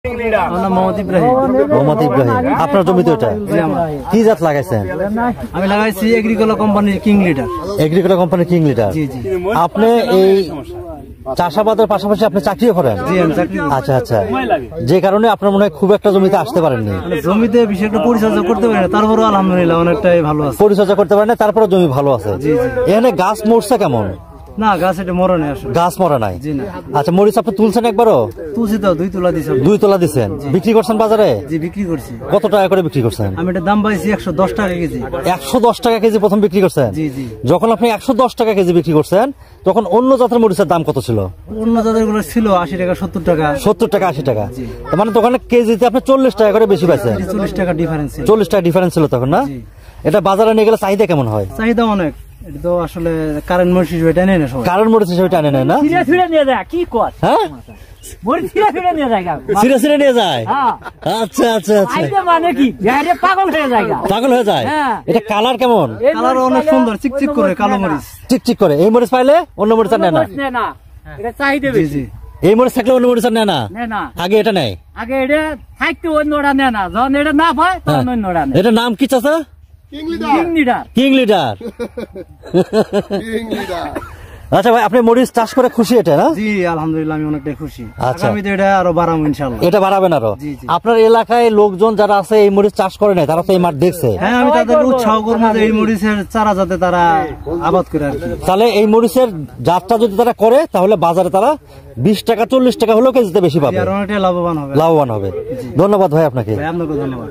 মোহাম্মদ ইব্রাহিম, আপনার জমিতে ওটা কি জাত লাগাইছেন? আমি লাগাইছি এগ্রিকোলা কোম্পানির কিং লিডার। এগ্রিকোলা কোম্পানির কিং লিডার। আপনি এই চাষাবাদের পাশাপাশি আপনি চাকরিও করেন? আচ্ছা আচ্ছা, যে কারণে আপনার মনে হয় খুব একটা জমিতে আসতে পারেননি। জমিতে বেশি একটা পরিচর্যা করতে পারি না, তারপরেও আলহামদুলিল্লাহ অনেকটাই ভালো আছে। পরিচর্যা করতে পারেন না, তারপরে জমি ভালো আছে। এখানে গাছ মরছে কেমন? না, গাছ এটা মরে নাই, গাছ মরা নাই। আচ্ছা, মরিচ আপনি তুলছেন একবারও? তুলছি তো, 2 তোলা দিছি। 2 তোলা দিচ্ছেন, বিক্রি করছেন বাজারে? জি, বিক্রি করছি। কত টাকা করে বিক্রি করছেন? আমি এটা দাম পাইছি 110 টাকা কেজি। 110 টাকা কেজি প্রথম বিক্রি করছেন? জি জি। যখন আপনি 110 টাকা কেজি বিক্রি করছেন তখন অন্য জাতের মরিচের দাম কত ছিল? অন্য জাতের গুলো ছিল 80 টাকা, 70 টাকা। 70 টাকা 80 টাকা, তার মানে দোকানে কেজিতে আপনি 40 টাকা করে বেশি পাইছেন। 40 টাকা ডিফারেন্স। 40 টাকা ডিফারেন্স ছিল তখন, না? এটা বাজারে নিয়ে গেলে চাহিদা কেমন হয়? চাহিদা অনেক। এটা তো আসলে কারেন্ট মরিচ হিসেবে টানে না সবাই। কারেন্ট মরিচ হিসেবে টানে না? ছিঁড়ে নিয়ে যায়, কি কর? হ্যাঁ, মরিচ ছিঁড়ে নিয়ে যায়। ছিঁড়ে নিয়ে যায়। আচ্ছা আচ্ছা আচ্ছা, মানে কি পাগল হয়ে যায়? পাগল হয়ে যায়। এটা কালার কেমন? কালার অনেক সুন্দর, চিকচিক করে কালো মরিচ। চিকচিক করে। এই মরিচ পাইলে অন্য মরিচ আর নেয় না? এটা চাহিদা বেশি। এই মরিচ থাকলে অন্য মরিচ আর নেয় না? আগে এটা নেয়? আগে এটা থাকতে অন্যরা নেয় না, যখন এটা না পায় তখন অন্যরা নেয়। এটা নাম কি চাচা? King leader. আচ্ছা ভাই, আপনি মরিচ চাষ করে খুশি এটা, না? জি আলহামদুলিল্লাহ, আমি অনেকটাই খুশি। আচ্ছা, আমি তো এটা আরো বাড়াবো ইনশাআল্লাহ। এটা বাড়াবেন আরো? আপনার এলাকায় লোকজন যারা আছে এই মরিচ চাষ করে নাই, তারা তো এই মাঠ দেখছে। হ্যাঁ, আমি তাদের উৎসাহ করবো যে এই মরিচের চারা যাতে তারা আবাদ করে আর কি। তাহলে এই মরিচের জাতটা যদি তারা করে তাহলে বাজারে তারা 20 টাকা 40 টাকা হলেও কেজিতে বেশি পাবে, অনেকটাই লাভবান হবে। লাভবান হবে। ধন্যবাদ ভাই আপনাকে। আপনাকে ধন্যবাদ।